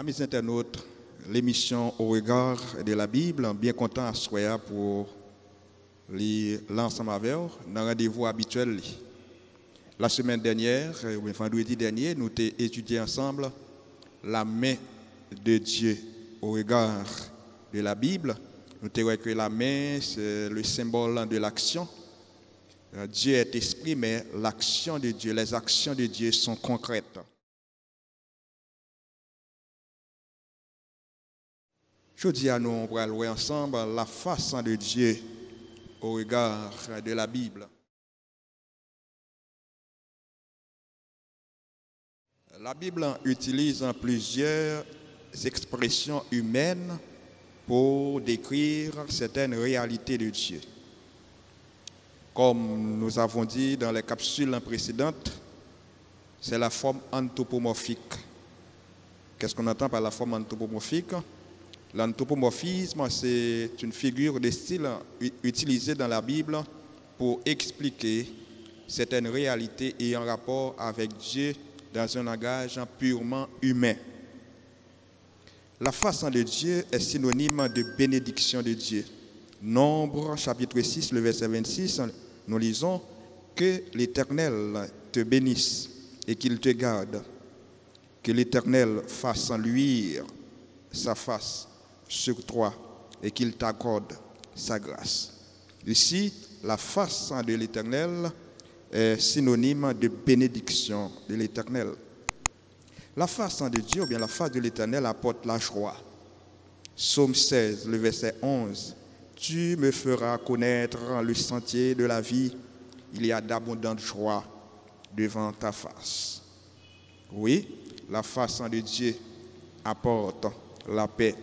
Amis internautes, l'émission Au regard de la Bible, bien content à soir pour l'ensemble avec vous, dans le rendez-vous habituel. La semaine dernière, vendredi dernier, nous avons étudié ensemble la main de Dieu au regard de la Bible. Nous avons vu que la main, c'est le symbole de l'action. Dieu est esprit, mais l'action de Dieu, les actions de Dieu sont concrètes. Je dis à nous, on va louer ensemble la face de Dieu au regard de la Bible. La Bible utilise plusieurs expressions humaines pour décrire certaines réalités de Dieu. Comme nous avons dit dans les capsules précédentes, c'est la forme anthropomorphique. Qu'est-ce qu'on entend par la forme anthropomorphique? L'anthropomorphisme, c'est une figure de style utilisée dans la Bible pour expliquer certaines réalités ayant rapport avec Dieu dans un langage purement humain. La face de Dieu est synonyme de bénédiction de Dieu. Nombre, chapitre 6, le verset 26, nous lisons que l'Éternel te bénisse et qu'il te garde, que l'Éternel fasse luire sa face sur toi et qu'il t'accorde sa grâce. Ici, la face de l'Éternel est synonyme de bénédiction de l'Éternel. La face de Dieu, ou bien la face de l'Éternel apporte la joie. Psaume 16, le verset 11. Tu me feras connaître le sentier de la vie. Il y a d'abondantes joies devant ta face. Oui, la face de Dieu apporte la paix.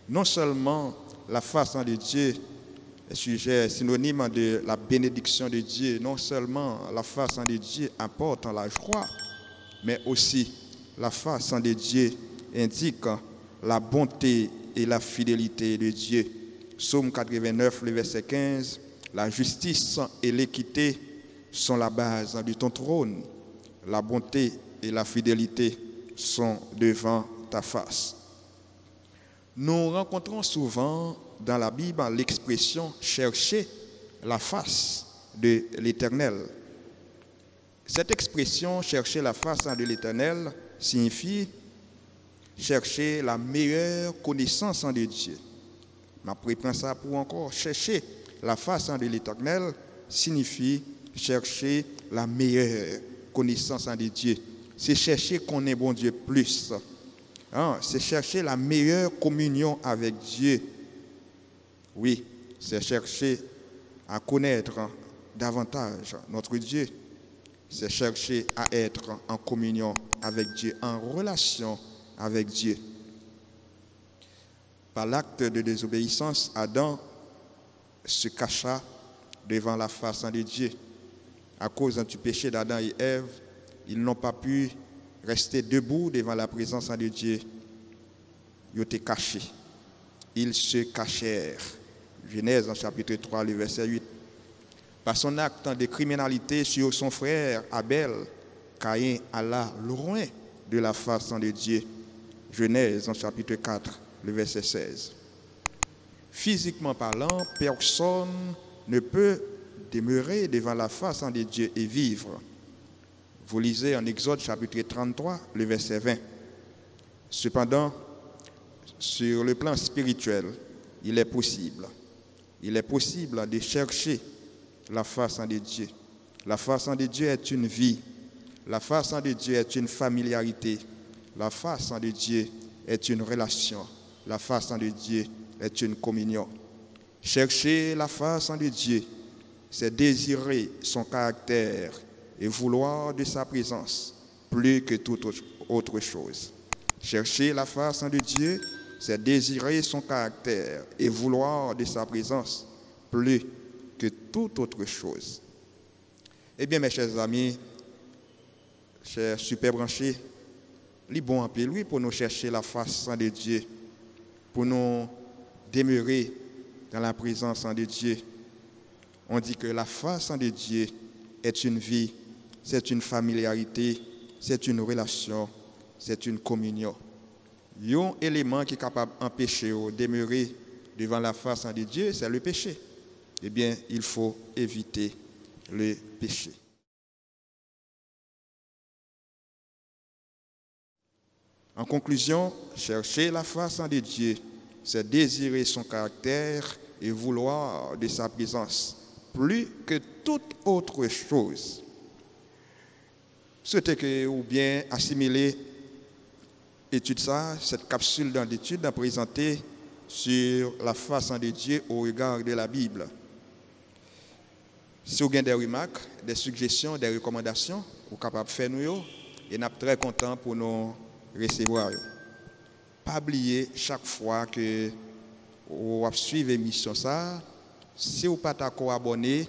Non seulement la face de Dieu est sujet synonyme de la bénédiction de Dieu, non seulement la face de Dieu apporte la joie, mais aussi la face de Dieu indique la bonté et la fidélité de Dieu. Psaume 89, le verset 15, la justice et l'équité sont la base de ton trône. La bonté et la fidélité sont devant ta face. Nous rencontrons souvent dans la Bible l'expression « chercher la face de l'Éternel ». Cette expression « chercher la face de l'Éternel » signifie chercher la meilleure connaissance de Dieu. Je reprends ça pour encore. Chercher la face de l'Éternel signifie chercher la meilleure connaissance de Dieu. C'est chercher qu'on ait bon Dieu plus. C'est chercher la meilleure communion avec Dieu. Oui, c'est chercher à connaître davantage notre Dieu. C'est chercher à être en communion avec Dieu, en relation avec Dieu. Par l'acte de désobéissance, Adam se cacha devant la face de Dieu. À cause du péché d'Adam et Ève, ils n'ont pas pu rester debout devant la présence de Dieu. Ils étaient cachés. Ils se cachèrent. Genèse en chapitre 3, le verset 8. Par son acte de criminalité sur son frère Abel, Caïn alla loin de la face de Dieu. Genèse en chapitre 4, le verset 16. Physiquement parlant, personne ne peut demeurer devant la face de Dieu et vivre. Vous lisez en Exode chapitre 33, le verset 20. Cependant, sur le plan spirituel, il est possible de chercher la face de Dieu. La face de Dieu est une vie. La face de Dieu est une familiarité. La face de Dieu est une relation. La face de Dieu est une communion. Chercher la face de Dieu, c'est désirer son caractère et vouloir de sa présence plus que toute autre chose. Chercher la face de Dieu, c'est désirer son caractère et vouloir de sa présence plus que toute autre chose. Eh bien, mes chers amis, chers super branchés, il est bon en peu, lui, pour nous chercher la face de Dieu, pour nous demeurer dans la présence de Dieu. On dit que la face de Dieu est une vie, c'est une familiarité, c'est une relation, c'est une communion. un élément qui est capable d'empêcher de demeurer devant la face de Dieu, c'est le péché. Eh bien, il faut éviter le péché. En conclusion, chercher la face de Dieu, c'est désirer son caractère et vouloir de sa présence, plus que toute autre chose. Souhaitez que ou bien assimiler étude ça, cette capsule d'étude à présenter sur la face de Dieu au regard de la Bible. Si vous avez des remarques, des suggestions, des recommandations, vous êtes capable de faire nous, et nous sommes très contents pour nous recevoir. Pas oublier chaque fois que vous suivez l'émission, si vous n'êtes pas abonné,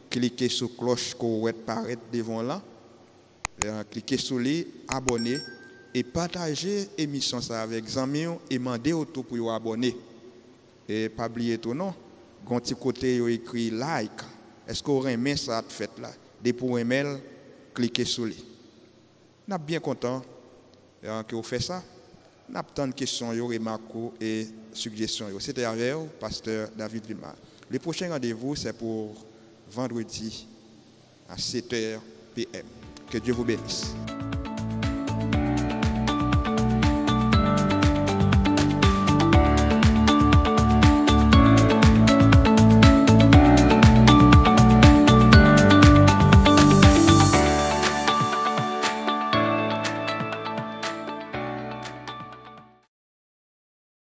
cliquez sur la cloche que vous apparaître devant là, cliquez sur les abonnés et partagez l'émission avec les amis et demandez au tout pour vous abonner. Et pas oublier tout non, quand petit côté écrit like, est-ce que vous aimez ça fait là? Dès pour email, cliquez sur lui. Nous sommes bien contents que vous faites ça. Nous avons tant de questions, remarques et suggestions. C'était avec vous, pasteur David Villemar. Le prochain rendez-vous, c'est pour vendredi à 7h PM. Que Dieu vous bénisse.